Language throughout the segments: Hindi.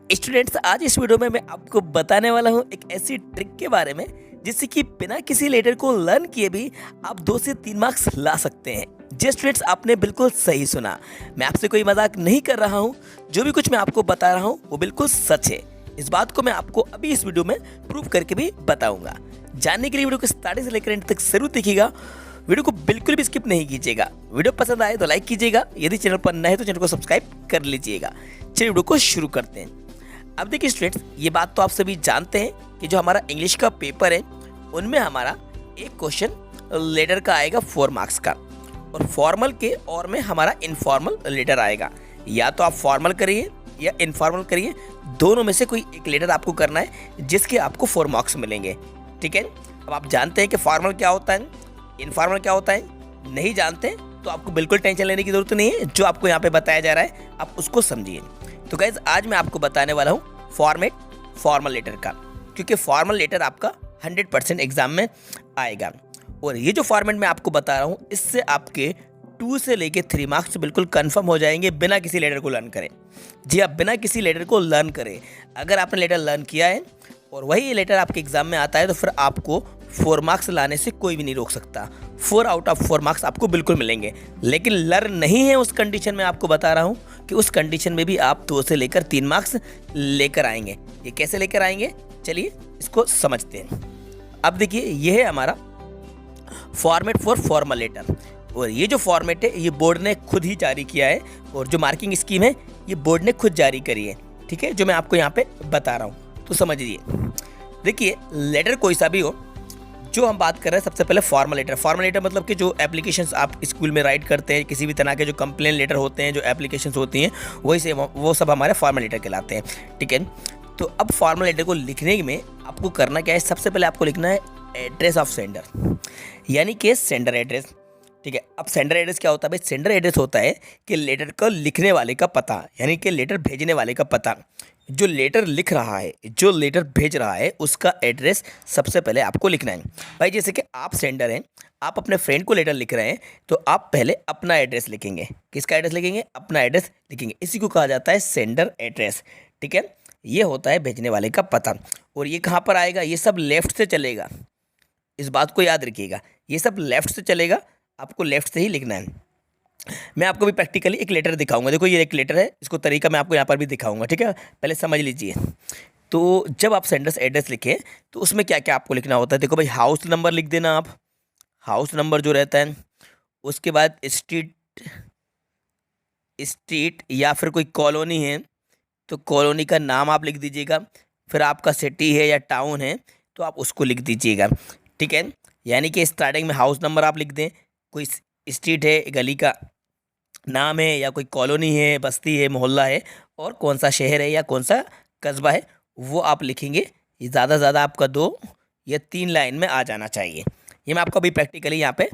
स्टूडेंट्स, आज इस वीडियो में मैं आपको बताने वाला हूं एक ऐसी ट्रिक के बारे में जिससे कि बिना किसी लेटर को लर्न किए भी आप 2 से 3 मार्क्स ला सकते हैं। जी स्टूडेंट्स, आपने बिल्कुल सही सुना। मैं आपसे कोई मजाक नहीं कर रहा हूं। जो भी कुछ मैं आपको बता रहा हूं वो बिल्कुल सच है। इस बात को मैं आपको अभी इस वीडियो में प्रूव करके भी बताऊंगा। जानने के लिए वीडियो को स्टार्टिंग से लेकर एंड तक जरूर देखिएगा। वीडियो को बिल्कुल भी स्किप नहीं कीजिएगा। वीडियो पसंद आए तो लाइक कीजिएगा, यदि चैनल पर नए हैं तो चैनल को सब्सक्राइब कर लीजिएगा। चलिए वीडियो को शुरू करते हैं। अब देखिए स्टूडेंट्स, ये बात तो आप सभी जानते हैं कि जो हमारा इंग्लिश का पेपर है उनमें हमारा एक क्वेश्चन लेटर का आएगा 4 मार्क्स का, और फॉर्मल के और में हमारा इनफॉर्मल लेटर आएगा। या तो आप फॉर्मल करिए या इनफॉर्मल करिए, दोनों में से कोई एक लेटर आपको करना है जिसके आपको 4 मार्क्स मिलेंगे। ठीक है। अब आप जानते हैं कि फॉर्मल क्या होता है, इनफॉर्मल क्या होता है। नहीं जानते तो आपको बिल्कुल टेंशन लेने की जरूरत नहीं है। जो आपको यहाँ पे बताया जा रहा है आप उसको समझिए। तो गाइज, आज मैं आपको बताने वाला हूँ फॉर्मेट फॉर्मल लेटर का, क्योंकि फॉर्मल लेटर आपका 100% एग्जाम में आएगा। और ये जो फॉर्मेट मैं आपको बता रहा हूँ इससे आपके 2 से लेके 3 मार्क्स बिल्कुल कंफर्म हो जाएंगे बिना किसी लेटर को लर्न करें। जी आप बिना किसी लेटर को लर्न करें। अगर आपने लेटर लर्न किया है और वही लेटर आपके एग्जाम में आता है तो फिर आपको 4 मार्क्स लाने से कोई भी नहीं रोक सकता। 4 आउट ऑफ 4 मार्क्स आपको बिल्कुल मिलेंगे। लेकिन लर्न नहीं है उस कंडीशन में आपको बता रहा हूँ कि उस कंडीशन में भी आप 2 से लेकर 3 मार्क्स लेकर आएंगे। ये कैसे लेकर आएंगे, चलिए इसको समझते हैं। अब देखिए, ये है हमारा फॉर्मेट फॉर फॉर्मल लेटर, और ये जो फॉर्मेट है ये बोर्ड ने खुद ही जारी किया है, और जो मार्किंग स्कीम है ये बोर्ड ने खुद जारी करी है। ठीक है, जो मैं आपको यहाँ पे बता रहा हूँ तो समझिए। देखिए, लेटर कोई सा भी हो, जो हम बात कर रहे हैं सबसे पहले फॉर्मल लेटर। फॉर्मल लेटर मतलब कि जो एप्लीकेशंस आप स्कूल में राइट करते हैं, किसी भी तरह के जो कंप्लेन लेटर होते हैं, जो एप्लीकेशंस होती हैं, वही से वो सब हमारे फॉर्मल लेटर कहलाते हैं। ठीक है। तो अब फॉर्मल लेटर को लिखने में आपको करना क्या है, सबसे पहले आपको लिखना है एड्रेस ऑफ सेंडर, यानी कि सेंडर एड्रेस। ठीक है। अब सेंडर एड्रेस क्या होता है भाई? सेंडर एड्रेस होता है कि लेटर को लिखने वाले का पता, यानी कि लेटर भेजने वाले का पता। जो लेटर लिख रहा है, जो लेटर भेज रहा है, उसका एड्रेस सबसे पहले आपको लिखना है भाई। जैसे कि आप सेंडर हैं, आप अपने फ्रेंड को लेटर लिख रहे हैं तो आप पहले अपना एड्रेस लिखेंगे। किसका एड्रेस लिखेंगे? अपना एड्रेस लिखेंगे। इसी को कहा जाता है सेंडर एड्रेस। ठीक है। ये होता है भेजने वाले का पता। और ये कहाँ पर आएगा? ये सब लेफ्ट से चलेगा। इस बात को याद रखिएगा, ये सब लेफ्ट से चलेगा, आपको लेफ्ट से ही लिखना है। मैं आपको भी प्रैक्टिकली एक लेटर दिखाऊंगा। देखो, ये एक लेटर है, इसको तरीका मैं आपको यहाँ पर भी दिखाऊंगा। ठीक है, पहले समझ लीजिए। तो जब आप सेंडर्स एड्रेस लिखें तो उसमें क्या क्या आपको लिखना होता है। देखो भाई, हाउस नंबर लिख देना आप, हाउस नंबर जो रहता है। उसके बाद स्ट्रीट या फिर कोई कॉलोनी है तो कॉलोनी का नाम आप लिख दीजिएगा। फिर आपका सिटी है या टाउन है तो आप उसको लिख दीजिएगा। ठीक है। यानी कि स्टार्टिंग में हाउस नंबर आप लिख दें, कोई स्ट्रीट है, गली का नाम है, या कोई कॉलोनी है, बस्ती है, मोहल्ला है, और कौन सा शहर है या कौन सा कस्बा है वो आप लिखेंगे। ये ज़्यादा से ज़्यादा आपका 2 या 3 लाइन में आ जाना चाहिए। ये मैं आपको अभी प्रैक्टिकली यहाँ पे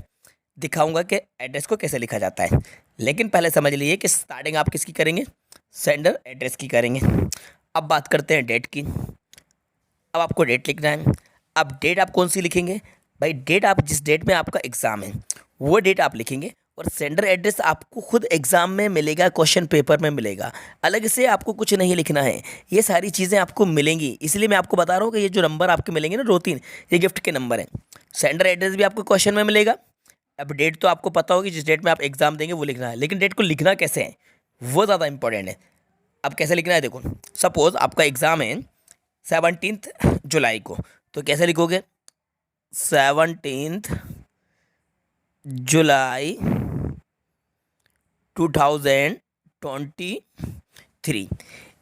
दिखाऊंगा कि एड्रेस को कैसे लिखा जाता है। लेकिन पहले समझ लीजिए कि स्टार्टिंग आप किसकी करेंगे? सेंडर एड्रेस की करेंगे। अब बात करते हैं डेट की। अब आपको डेट लिखना है। अब डेट आप कौन सी लिखेंगे भाई? डेट आप जिस डेट में आपका एग्ज़ाम है वो डेट आप लिखेंगे। और सेंडर एड्रेस आपको खुद एग्जाम में मिलेगा, क्वेश्चन पेपर में मिलेगा, अलग से आपको कुछ नहीं लिखना है। ये सारी चीज़ें आपको मिलेंगी, इसलिए मैं आपको बता रहा हूँ कि ये जो नंबर आपके मिलेंगे ना 2-3, ये गिफ्ट के नंबर हैं। सेंडर एड्रेस भी आपको क्वेश्चन में मिलेगा। अब डेट तो आपको पता होगी, जिस डेट में आप एग्जाम देंगे वो लिखना है, लेकिन डेट को लिखना कैसे है वो ज़्यादा इंपॉर्टेंट है। अब कैसे लिखना है देखो, सपोज आपका एग्ज़ाम है 17 जुलाई को, तो कैसे लिखोगे? 17 जुलाई 2023।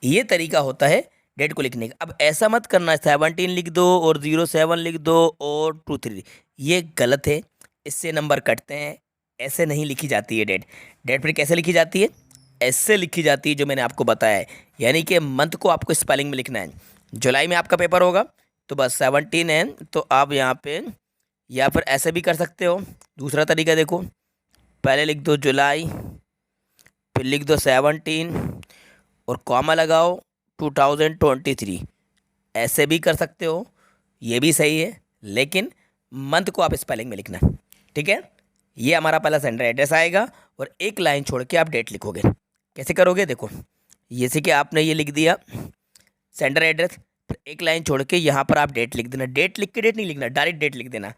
ये तरीका होता है डेट को लिखने का। अब ऐसा मत करना 17 लिख दो और 07 लिख दो और 23, ये गलत है। इससे नंबर कटते हैं। ऐसे नहीं लिखी जाती है डेट। डेट फिर कैसे लिखी जाती है? ऐसे लिखी जाती है जो मैंने आपको बताया है, यानी कि मंथ को आपको स्पेलिंग में लिखना है। जुलाई में आपका पेपर होगा तो बस 17 है तो आप यहाँ पे, या फिर ऐसे भी कर सकते हो। दूसरा तरीका देखो, पहले लिख दो जुलाई, फिर लिख दो 17 और कॉमा लगाओ 2023। ऐसे भी कर सकते हो, ये भी सही है, लेकिन मंथ को आप स्पेलिंग में लिखना। ठीक है। ये हमारा पहला सेंडर एड्रेस आएगा और एक लाइन छोड़ के आप डेट लिखोगे। कैसे करोगे देखो, जैसे कि आपने ये लिख दिया सेंडर एड्रेस, फिर एक लाइन छोड़ के यहाँ पर आप डेट लिख देना। डेट लिख के डेट नहीं लिखना, डायरेक्ट डेट लिख देना।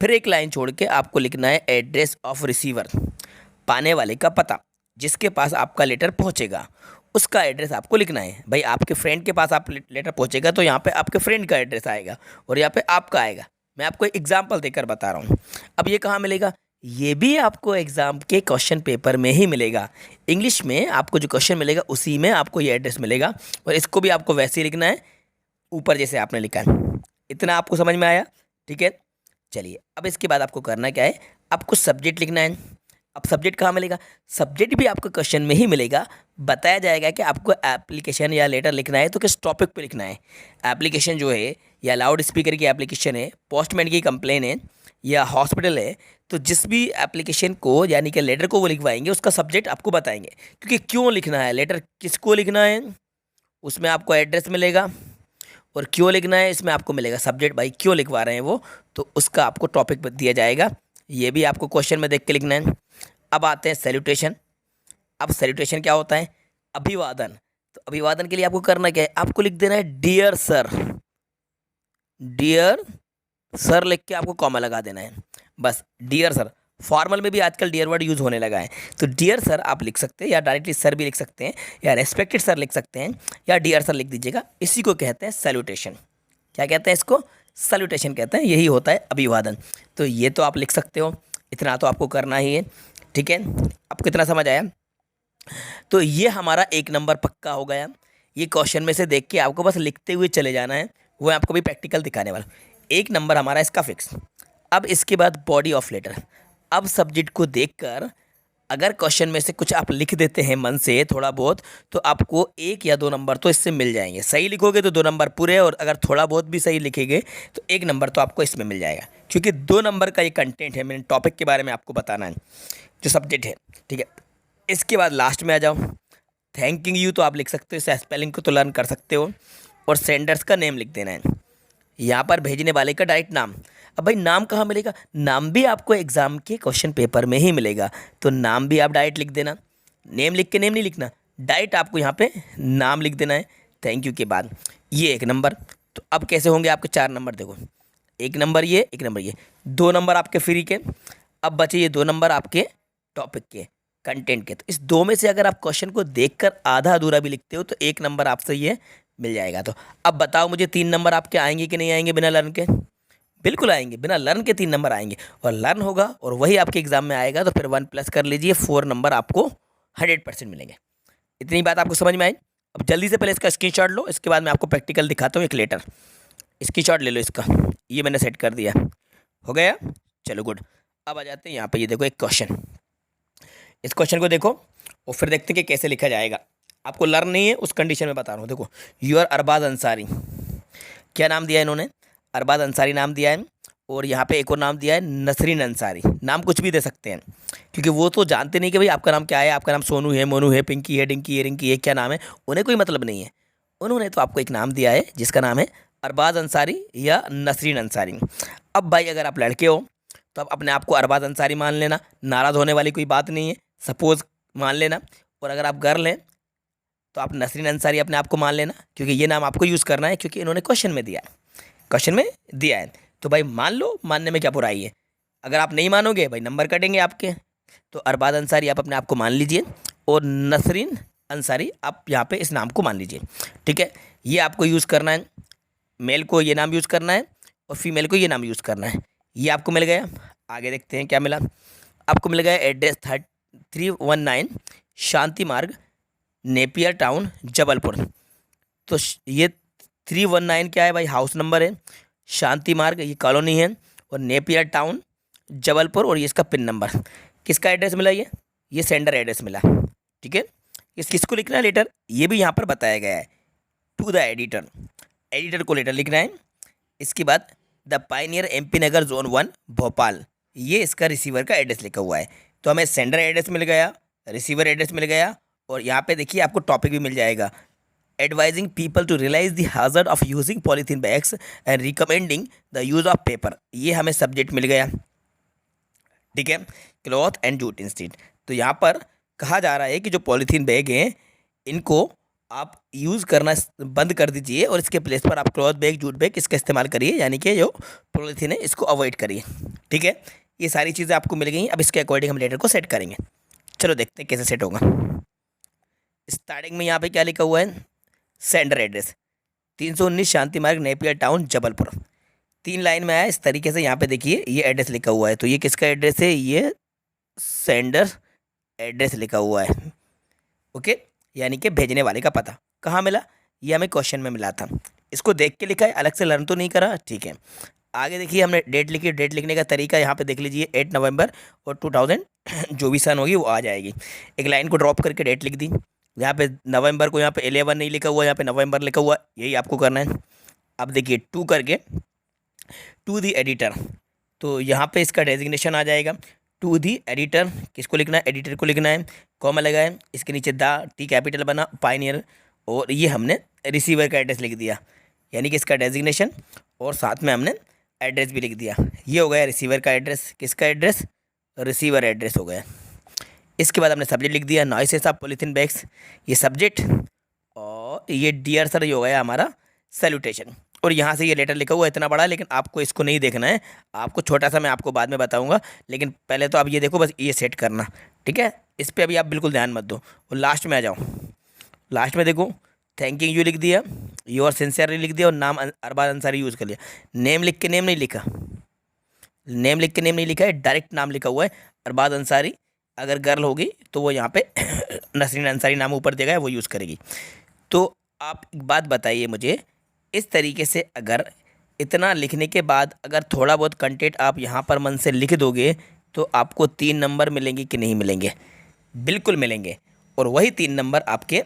फिर एक लाइन छोड़ के आपको लिखना है एड्रेस ऑफ रिसीवर, पाने वाले का पता, जिसके पास आपका लेटर पहुँचेगा उसका एड्रेस आपको लिखना है। भाई आपके फ्रेंड के पास आप लेटर पहुँचेगा तो यहाँ पे आपके फ्रेंड का एड्रेस आएगा और यहाँ पे आपका आएगा। मैं आपको एग्जाम्पल देकर बता रहा हूँ। अब ये कहाँ मिलेगा, ये भी आपको एग्ज़ाम के क्वेश्चन पेपर में ही मिलेगा। इंग्लिश में आपको जो क्वेश्चन मिलेगा उसी में आपको ये एड्रेस मिलेगा और इसको भी आपको वैसे ही लिखना है ऊपर जैसे आपने लिखा है। इतना आपको समझ में आया? ठीक है, चलिए अब इसके बाद आपको करना क्या है, आपको सब्जेक्ट लिखना है। अब सब्जेक्ट कहाँ मिलेगा, सब्जेक्ट भी आपको क्वेश्चन में ही मिलेगा। बताया जाएगा कि आपको एप्लीकेशन या लेटर लिखना है तो किस टॉपिक पे लिखना है। एप्लीकेशन जो है या लाउड स्पीकर की एप्लीकेशन है, पोस्टमैन की कंप्लेन है या हॉस्पिटल है, तो जिस भी एप्लीकेशन को यानी कि लेटर को वो लिखवाएंगे उसका सब्जेक्ट आपको बताएंगे। क्योंकि क्यों लिखना है लेटर, किसको लिखना है, उसमें आपको एड्रेस मिलेगा, और क्यों लिखना है इसमें आपको मिलेगा सब्जेक्ट। भाई क्यों लिखवा रहे हैं वो, तो उसका आपको टॉपिक दिया जाएगा। ये भी आपको क्वेश्चन में देख के लिखना है। अब आते हैं सैल्यूटेशन। अब सैल्यूटेशन क्या होता है, अभिवादन। तो अभिवादन के लिए आपको करना क्या है, आपको लिख देना है डियर सर। डियर सर लिख के आपको कॉमा लगा देना है, बस डियर सर। फॉर्मल में भी आजकल डियर वर्ड यूज़ होने लगा है, तो डियर सर आप लिख सकते हैं या डायरेक्टली सर भी लिख सकते हैं या रेस्पेक्टेड सर लिख सकते हैं या डियर सर लिख दीजिएगा। इसी को कहते हैं सैल्यूटेशन। क्या कहते हैं इसको, सैल्यूटेशन कहते हैं। यही होता है अभिवादन। तो ये तो आप लिख सकते हो, इतना तो आपको करना ही है। ठीक है, आपको कितना समझ आया? तो ये हमारा एक नंबर पक्का हो गया। ये क्वेश्चन में से देख के आपको बस लिखते हुए चले जाना है, वो आपको भी प्रैक्टिकल दिखाने वाला। एक नंबर हमारा इसका फिक्स। अब इसके बाद बॉडी ऑफ लेटर। अब सब्जेक्ट को देखकर अगर क्वेश्चन में से कुछ आप लिख देते हैं मन से थोड़ा बहुत, तो आपको 1 या 2 नंबर तो इससे मिल जाएंगे। सही लिखोगे तो 2 नंबर पूरे, और अगर थोड़ा बहुत भी सही लिखेंगे तो 1 नंबर तो आपको इसमें मिल जाएगा। क्योंकि 2 नंबर का ये कंटेंट है, मैंने टॉपिक के बारे में आपको बताना है जो सब्जेक्ट है। ठीक है, इसके बाद लास्ट में आ जाओ। थैंकिंग यू तो आप लिख सकते हो, इस स्पेलिंग को तो लर्न कर सकते हो। और सेंडर्स का नेम लिख देना है, यहाँ पर भेजने वाले का डायरेक्ट नाम। अब भाई नाम कहाँ मिलेगा, नाम भी आपको एग्ज़ाम के क्वेश्चन पेपर में ही मिलेगा, तो नाम भी आप डायरेक्ट लिख देना। नेम लिख के नेम नहीं लिखना, डायरेक्ट आपको यहाँ पे नाम लिख देना है थैंक यू के बाद। ये 1 नंबर। तो अब कैसे होंगे आपके 4 नंबर, देखो 1 नंबर ये, 1 नंबर ये, 2 नंबर आपके फ्री के। अब बचे ये 2 नंबर आपके टॉपिक के, कंटेंट के। तो इस 2 में से अगर आप क्वेश्चन को देखकर आधा अधूरा भी लिखते हो तो 1 नंबर आपसे ये मिल जाएगा। तो अब बताओ मुझे 3 नंबर आपके आएंगे कि नहीं आएंगे बिना लर्न के? बिल्कुल आएंगे, बिना लर्न के 3 नंबर आएंगे। और लर्न होगा और वही आपके एग्जाम में आएगा, तो फिर 1+ कर लीजिए, 4 नंबर आपको 100% मिलेंगे। इतनी बात आपको समझ में आई? अब जल्दी से पहले इसका स्क्रीनशॉट लो, इसके बाद मैं आपको प्रैक्टिकल दिखाता हूँ। एक लेटर स्क्रीनशॉट ले लो इसका, ये मैंने सेट कर दिया। हो गया, चलो गुड। अब आ जाते हैं यहाँ पर, ये देखो एक क्वेश्चन। इस क्वेश्चन को देखो और फिर देखते हैं कि कैसे लिखा जाएगा। आपको लर्न नहीं है उस कंडीशन में बता रहा हूँ। देखो यू आर अरबाज अंसारी, क्या नाम दिया है इन्होंने, अरबाज अंसारी नाम दिया है। और यहाँ पे एक और नाम दिया है नसरीन अंसारी। नाम कुछ भी दे सकते हैं, क्योंकि वो तो जानते नहीं कि भाई आपका नाम क्या है। आपका नाम सोनू है, मोनू है, पिंकी है, डिंकी है, रिंकी है, क्या नाम है, उन्हें कोई मतलब नहीं है। उन्होंने तो आपको एक नाम दिया है जिसका नाम है अरबाज अंसारी या नसरीन अंसारी। अब भाई अगर आप लड़के हो तो आप अपने आप को अरबाज अंसारी मान लेना, नाराज़ होने वाली कोई बात नहीं है, सपोज़ मान लेना। और अगर आप गर्ल हैं तो आप नसरीन अंसारी अपने आप को मान लेना, क्योंकि ये नाम आपको यूज़ करना है, क्योंकि इन्होंने क्वेश्चन में दिया है, क्वेश्चन में दिया है। तो भाई मान लो, मानने में क्या बुराई है। अगर आप नहीं मानोगे भाई नंबर कटेंगे आपके। तो अरबाज अंसारी आप अपने आप को मान लीजिए और नसरीन अंसारी आप यहाँ पे इस नाम को मान लीजिए। ठीक है, ये आपको यूज़ करना है। मेल को ये नाम यूज़ करना है और फीमेल को ये नाम यूज़ करना है। ये आपको मिल गया। आगे देखते हैं क्या मिला। आपको मिल गया एड्रेस 319 शांति मार्ग, नेपियर टाउन, जबलपुर। तो ये 319 क्या है भाई, हाउस नंबर है। शांति मार्ग ये कॉलोनी है, और नेपियर टाउन जबलपुर, और ये इसका पिन नंबर। किसका एड्रेस मिला, ये सेंडर एड्रेस मिला। ठीक है, इस किसको लिखना है लेटर, ये भी यहाँ पर बताया गया है। टू द एडिटर, एडिटर को लेटर लिखना है। इसके बाद the pioneer MP Nagar zone 1 Bhopal, ये इसका रिसीवर का एड्रेस लिखा हुआ है। तो हमें सेंडर एड्रेस मिल गया, रिसीवर एड्रेस मिल गया, और यहाँ पे देखिए आपको टॉपिक भी मिल जाएगा, advising people to realise the hazard of using polythene bags and recommending the use of paper, ये हमें सब्जेक्ट मिल गया। ठीक है, क्लॉथ एंड जूट इंस्टीट्यूट। तो यहाँ पर कहा जा रहा है कि जो पॉलीथीन बैग हैं इनको आप यूज़ करना बंद कर दीजिए और इसके प्लेस पर आप क्लॉथ बैग, जूट बैग इसका इस्तेमाल करिए, यानी कि जो पॉलीथीन है इसको अवॉइड करिए। ठीक है, ये सारी चीज़ें आपको मिल गई। अब इसके अकॉर्डिंग हम लेटर को सेट करेंगे। चलो देखते हैं कैसे सेट होगा। स्टार्टिंग में यहाँ पे क्या लिखा हुआ है, सेंडर एड्रेस 319 शांति मार्ग, नेपियर टाउन, जबलपुर। 3 लाइन में आया इस तरीके से। यहाँ पे देखिए ये एड्रेस लिखा हुआ है, तो ये किसका एड्रेस है, ये सेंडर एड्रेस लिखा हुआ है। ओके, यानी कि भेजने वाले का पता। कहाँ मिला, ये हमें क्वेश्चन में मिला था। इसको देख के लिखा है, अलग से लर्न तो नहीं करा। ठीक है, आगे देखिए हमने डेट लिखी। डेट लिखने का तरीका यहाँ पे देख लीजिए, 8 नवंबर और 2000 जो भी सन होगी वो आ जाएगी। एक लाइन को ड्रॉप करके डेट लिख दी। यहाँ पे नवंबर को यहाँ पे 11 नहीं लिखा हुआ, यहाँ पे नवंबर लिखा हुआ, यही आपको करना है। अब देखिए 2 करके टू दी एडिटर, तो यहाँ पे इसका डेजिग्नेशन आ जाएगा। टू दी एडिटर किसको लिखना है, एडिटर को लिखना है। कॉमा लगा है, इसके नीचे द, टी कैपिटल बना, पायनियर, और ये हमने रिसीवर का एड्रेस लिख दिया, यानी कि इसका डेजिग्नेशन, और साथ में हमने एड्रेस भी लिख दिया। ये हो गया रिसीवर का एड्रेस। किसका एड्रेस, रिसीवर एड्रेस हो गया। इसके बाद हमने सब्जेक्ट लिख दिया, नॉइसेस ऑफ पॉलीथीन बैग्स, ये सब्जेक्ट, और ये डियर सर ये हो गया हमारा सैल्यूटेशन। और यहाँ से ये लेटर लिखा हुआ है इतना बड़ा, लेकिन आपको इसको नहीं देखना है, आपको छोटा सा मैं आपको बाद में बताऊंगा, लेकिन पहले तो आप ये देखो, बस ये सेट करना। ठीक है, इस पर अभी आप बिल्कुल ध्यान मत दो। और लास्ट में आ जाओ, लास्ट में देखो थैंकिंग यू लिख दिया, योर सिंसियरली लिख दिया, और नाम अरबाज अंसारी यूज़ कर लिया। नेम लिख के नेम नहीं लिखा, नेम लिख के नेम नहीं लिखा है, डायरेक्ट नाम लिखा हुआ है अरबाज अंसारी। अगर गर्ल होगी तो वो यहाँ पे नसरीन अंसारी नाम ऊपर देगा है, वो यूज़ करेगी। तो आप एक बात बताइए मुझे, इस तरीके से अगर इतना लिखने के बाद अगर थोड़ा बहुत कंटेंट आप यहाँ पर मन से लिख दोगे तो आपको 3 नंबर मिलेंगे कि नहीं मिलेंगे, बिल्कुल मिलेंगे। और वही 3 नंबर आपके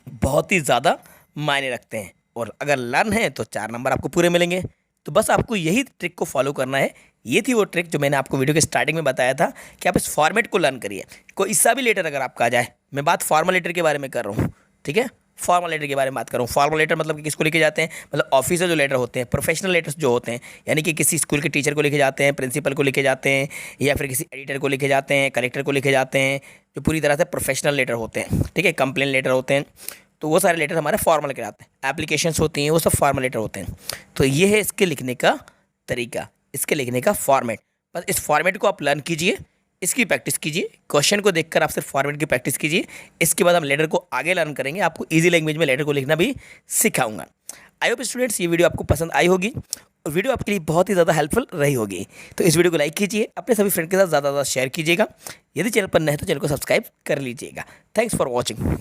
बहुत ही ज़्यादा मायने रखते हैं, और अगर लर्न है तो 4 नंबर आपको पूरे मिलेंगे। तो बस आपको यही ट्रिक को फॉलो करना है। ये थी वो ट्रिक जो मैंने आपको वीडियो के स्टार्टिंग में बताया था कि आप इस फॉर्मेट को लर्न करिए। कोई सा भी लेटर अगर आपका आ जाए, मैं बात फॉर्मल लेटर के बारे में कर रहा हूँ, ठीक है, फॉर्मल लेटर के बारे में बात कर रहा हूँ। फॉर्मल लेटर मतलब कि किसको लिखे जाते हैं, मतलब ऑफिशियल जो लेटर होते हैं, प्रोफेशनल लेटर्स जो होते हैं, यानी कि किसी स्कूल के टीचर को लिखे जाते हैं, प्रिंसिपल को लिखे जाते हैं, या फिर किसी एडिटर को लिखे जाते हैं, कलेक्टर को लिखे जाते हैं, जो पूरी तरह से प्रोफेशनल लेटर होते हैं। ठीक है, कंप्लेन लेटर होते हैं, तो वो सारे लेटर हमारे फॉर्मल कहलाते हैं। एप्लीकेशंस होती हैं वो सब फॉर्मल लेटर होते हैं। तो ये है इसके लिखने का तरीका, इसके लिखने का फॉर्मेट। बस इस फॉर्मेट को आप लर्न कीजिए, इसकी प्रैक्टिस कीजिए, क्वेश्चन को देखकर आप सिर्फ फॉर्मेट की प्रैक्टिस कीजिए। इसके बाद हम लेटर को आगे लर्न करेंगे, आपको इजी लैंग्वेज में लेटर को लिखना भी सिखाऊंगा। आई होप स्टूडेंट्स ये वीडियो आपको पसंद आई होगी और वीडियो आपके लिए बहुत ही ज़्यादा हेल्पफुल रही होगी। तो इस वीडियो को लाइक कीजिए, अपने सभी फ्रेंड के साथ ज़्यादा शेयर कीजिएगा। यदि चैनल पर नए हैं तो चैनल को सब्सक्राइब कर लीजिएगा। Thanks for watching.